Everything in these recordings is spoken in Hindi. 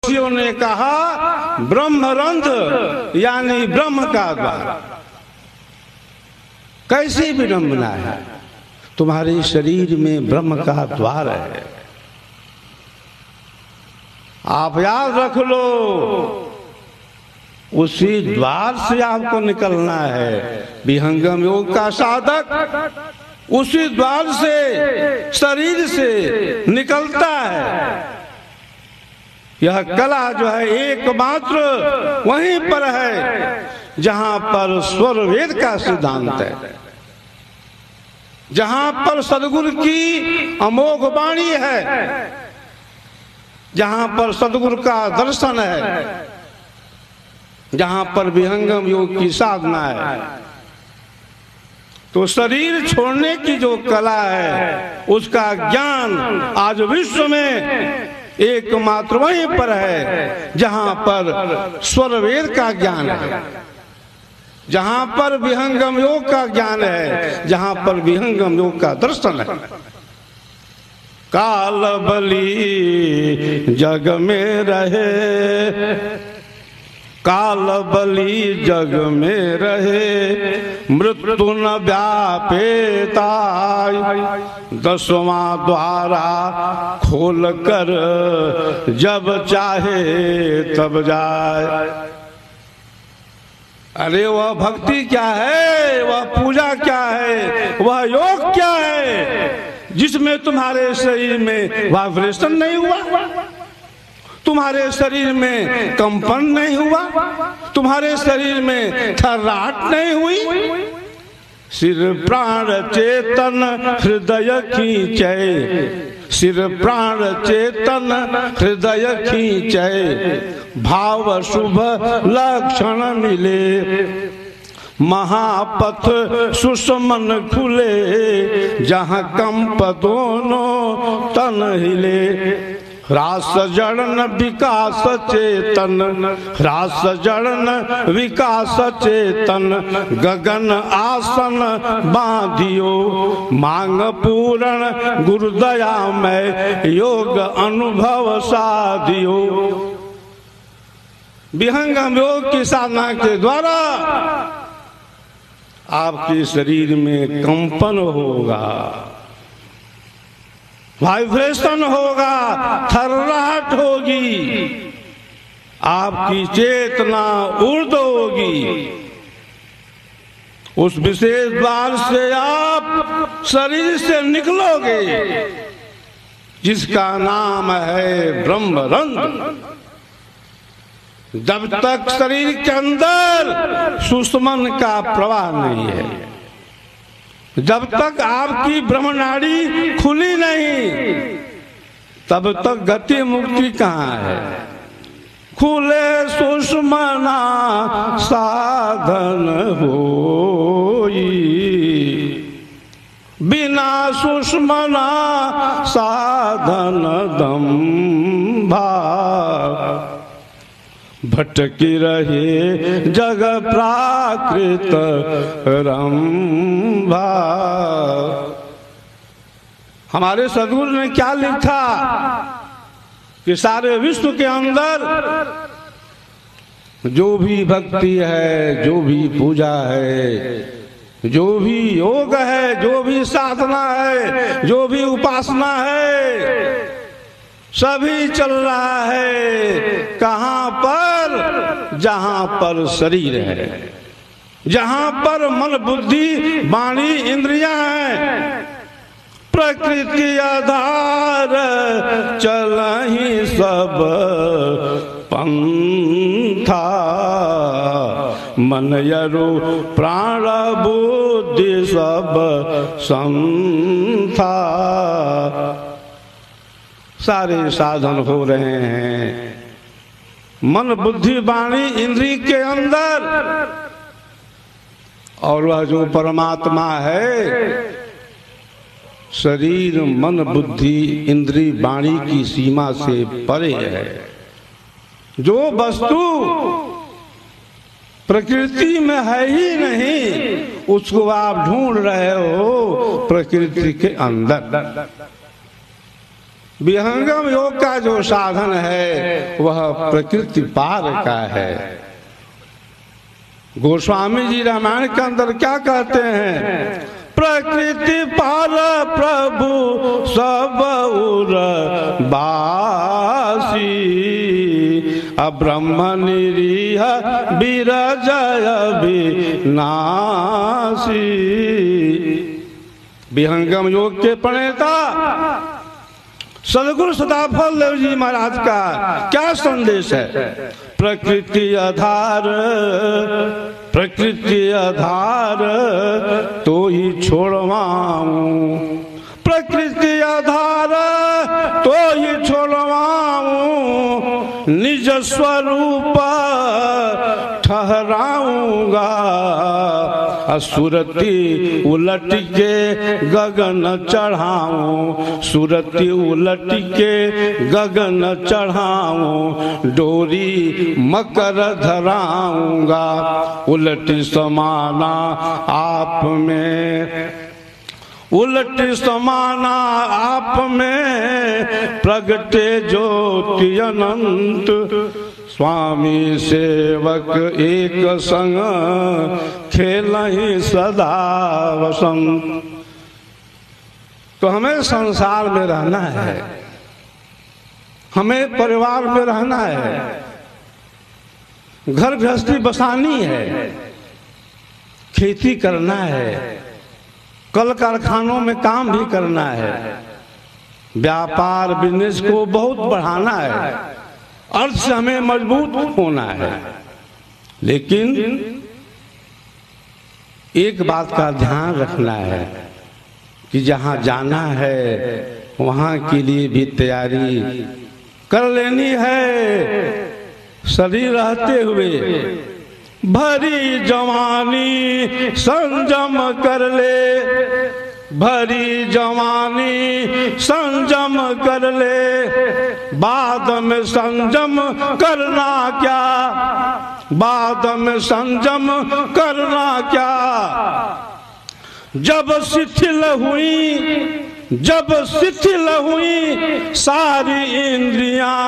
विपक्षियों ने कहा ब्रह्मरंध्र यानी ब्रह्म का द्वार। कैसी विडंबना है, तुम्हारे शरीर में ब्रह्म का द्वार है। आप याद रख लो, उसी द्वार से आपको निकलना है। विहंगम योग का साधक उसी द्वार से, शरीर से निकलता है। यह कला जो है एकमात्र वहीं पर है जहां पर स्वर वेद का सिद्धांत है, जहां पर सदगुरु की अमोघ वाणी है, जहां पर सदगुरु का दर्शन है, जहां पर विहंगम योग की साधना है। तो शरीर छोड़ने की जो कला है उसका ज्ञान आज विश्व में एकमात्र वहीं पर है जहां पर स्वर वेद का ज्ञान है, जहां पर विहंगम योग का ज्ञान है, जहां पर विहंगम योग का दर्शन है। काल बली जग में रहे, काल बली जग में रहे, मृत्यु न व्यापेता। 10वां द्वारा खोल कर जब चाहे तब जाए। अरे वह भक्ति क्या है, वह पूजा क्या है, वह योग क्या है जिसमें तुम्हारे शरीर में वाइब्रेशन नहीं हुआ, तुम्हारे शरीर में कंपन नहीं हुआ, तुम्हारे शरीर में थर्राहट नहीं हुई। सिर प्राण चेतन हृदय खींचे, सिर प्राण चेतन हृदय खींचे, भाव शुभ लक्षण मिले, महापथ सुषमन खुले, जहाँ कंप दोनों तन हिले। रास जड़न विकास चेतन, रास जड़न विकास चेतन, गगन आसन बांधियो, मांग पूरण गुरुदया में योग अनुभव साधियो। विहंगम योग की साधना के द्वारा आपके शरीर में कंपन होगा, वाइब्रेशन होगा, थर्राहट होगी, आपकी चेतना ऊर्ध्व होगी। उस विशेष द्वार से आप शरीर से निकलोगे जिसका नाम है ब्रह्मरंध्र। जब तक शरीर के अंदर सुषुमन का प्रवाह नहीं है, जब तक आपकी ब्रह्मनाड़ी खुली नहीं, तब तक गति मुक्ति कहाँ है। खुले सुषुमना साधन होई, बिना सुषुमना साधन दम्भा। भटकी रहे जग प्राकृत रंभा। हमारे सदगुरु ने क्या लिखा कि सारे विश्व के अंदर जो भी भक्ति है, जो भी पूजा है, जो भी योग है, जो भी साधना है, जो भी उपासना है, सभी चल रहा है कहाँ पर? जहाँ पर शरीर है, जहाँ पर मन बुद्धि वाणी इंद्रियां हैं। प्रकृति आधार चलहि सब पंथा, मन यरु प्राण बुद्धि सब संथा। सारे साधन हो रहे हैं मन बुद्धि वाणी इंद्रिय के अंदर, और वह जो परमात्मा है शरीर मन बुद्धि इंद्रिय वाणी की सीमा से परे है। जो वस्तु प्रकृति में है ही नहीं उसको आप ढूंढ रहे हो प्रकृति के अंदर। विहंगम योग का जो साधन है वह प्रकृति पार का है। गोस्वामी जी रामायण के अंदर क्या कहते हैं? प्रकृति पार प्रभु सब उर बासी, अब्रह्म निरीह विरजय विनाशी। विहंगम योग के प्रणेता सदगुरु सदाफल देव जी महाराज का क्या संदेश है? प्रकृति आधार, प्रकृति आधार तो ही छोड़वाऊं, प्रकृति आधार तो ही छोड़वाऊं, निज स्वरूप ठहराऊंगा। सुरती उलट के गगन चढ़ाऊं, सुरती उलट के गगन चढ़ाऊं, डोरी मकर धराऊंगा। उलट समाना आप में, उलट समाना आप में, प्रगटे ज्योति अनंत। स्वामी सेवक एक संग, खेलहि सदा वसंत। तो हमें संसार में रहना है, हमें परिवार में रहना है, घर गृहस्थी बसानी है, खेती करना है, कल कारखानों में काम भी करना है, व्यापार बिजनेस को बहुत बढ़ाना है, अर्थ से हमें मजबूत होना है। लेकिन एक बात का ध्यान रखना है कि जहां जाना है वहां के लिए भी तैयारी कर लेनी है। शरीर रहते हुए भरी जवानी संजम कर ले, भरी जवानी संजम कर ले, बाद में संजम करना क्या, बाद में संजम करना क्या। जब शिथिल हुई, जब शिथिल हुई सारी इंद्रियां,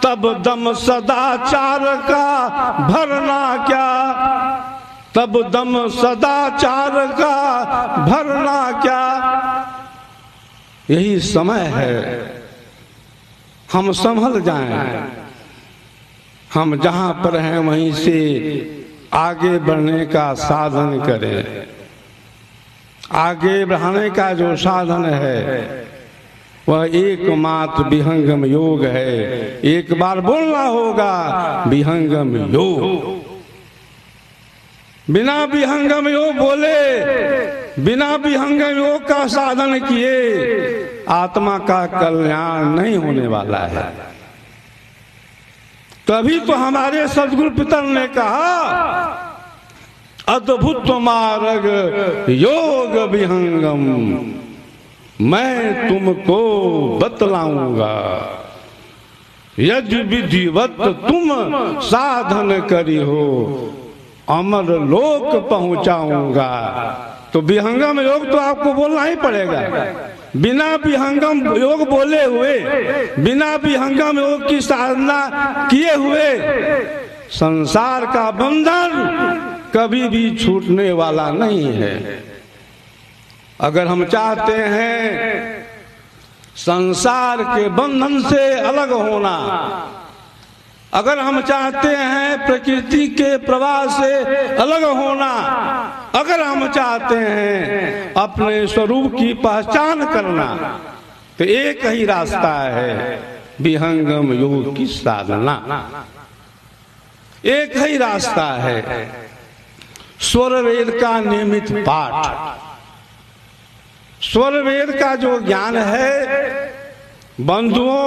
तब दम सदाचार का भरना क्या, तब दम सदाचार का भरना क्या। यही समय है, हम संभल जाएं, हम जहां पर हैं वहीं से आगे बढ़ने का साधन करें। आगे बढ़ाने का जो साधन है वह एकमात्र विहंगम योग है। एक बार बोलना होगा विहंगम योग। बिना विहंगम योग बोले, बिना विहंगम योग का साधन किए आत्मा का कल्याण नहीं होने वाला है। तभी तो हमारे सदगुरु पितर ने कहा अद्भुत मार्ग योग विहंगम, मैं तुमको बतलाऊंगा। यज्ञ विधिवत तुम साधन करी हो, अमर लोक पहुंचाऊंगा। तो विहंगम योग तो आपको बोलना ही पड़ेगा। बिना विहंगम योग बोले हुए, बिना विहंगम योग की साधना किए हुए संसार का बंधन कभी भी छूटने वाला नहीं है। अगर हम चाहते हैं संसार के बंधन से अलग होना, अगर हम चाहते हैं प्रकृति के प्रवाह से अलग होना, अगर हम चाहते हैं अपने स्वरूप की पहचान करना, तो एक ही रास्ता है विहंगम योग की साधना। एक ही रास्ता है स्वर वेद का नियमित पाठ। स्वर वेद का जो ज्ञान है बंधुओं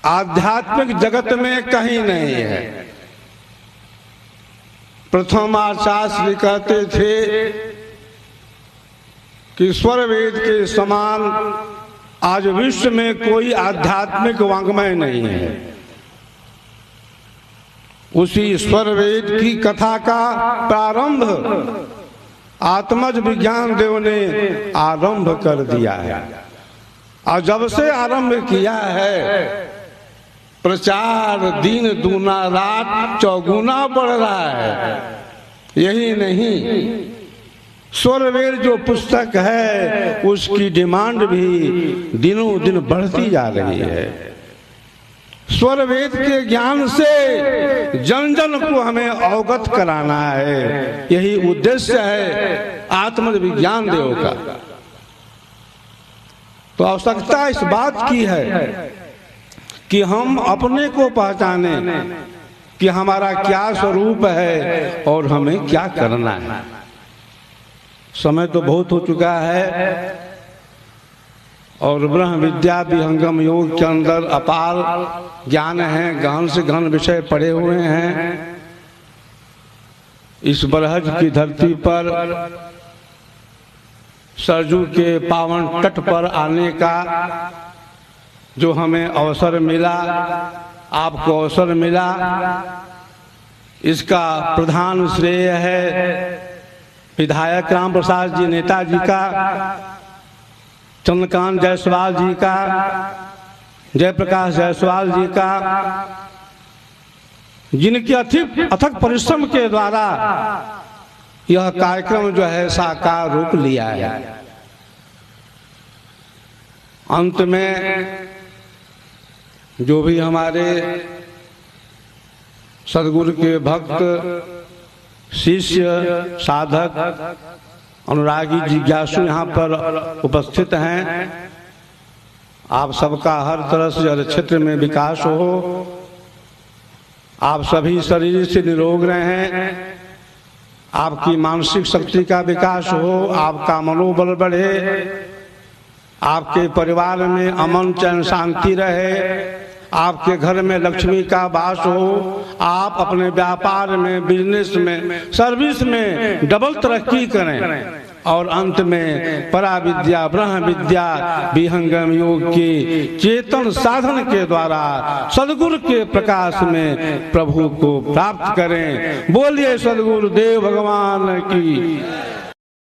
आध्यात्मिक जगत में कहीं नहीं है। प्रथम आचार्य कहते थे कि स्वर वेद के समान आज विश्व में कोई आध्यात्मिक वाङ्मय नहीं है। उसी स्वर वेद की कथा का प्रारंभ आत्मज विज्ञान देव ने आरंभ कर दिया है। और जब से आरंभ किया है प्रचार, दिन दूना रात चौगुना बढ़ रहा है। यही नहीं, स्वरवेद जो पुस्तक है उसकी डिमांड भी दिनों दिन बढ़ती जा रही है। स्वरवेद के ज्ञान से जन जन को हमें अवगत कराना है, यही उद्देश्य है आत्मविज्ञान देव का। तो आवश्यकता इस बात की है कि हम अपने को पहचाने कि हमारा क्या स्वरूप है और हमें क्या करना है। समय तो बहुत हो चुका है और ब्रह्म विद्या विहंगम योग के अंदर अपार ज्ञान है, गहन से गहन विषय पढ़े हुए हैं। इस बरहज की धरती पर सरजू के पावन तट पर आने का जो हमें अवसर मिला, आपको अवसर मिला, इसका प्रधान श्रेय है विधायक राम प्रसाद जी नेताजी का, चंद्रकांत जायसवाल जी का, जयप्रकाश जायसवाल जी का, जिनके अथक परिश्रम के द्वारा यह कार्यक्रम जो है साकार रूप लिया है। अंत में जो भी हमारे सदगुरु के भक्त, शिष्य, साधक, अनुरागी, जिज्ञासु यहाँ पर उपस्थित हैं, आप सबका हर तरह से हर क्षेत्र में विकास हो। आप सभी शरीर से निरोग रहें, आपकी मानसिक शक्ति का विकास हो, आपका मनोबल बढ़े, आपके परिवार में अमन चैन शांति रहे, आपके घर में लक्ष्मी का वास हो, आप अपने व्यापार में, बिजनेस में, सर्विस में डबल तरक्की करें और अंत में पराविद्या ब्रह्म विद्या विहंगम योग के चेतन साधन के द्वारा सदगुरु के प्रकाश में प्रभु को प्राप्त करें। बोलिए सदगुरु देव भगवान की।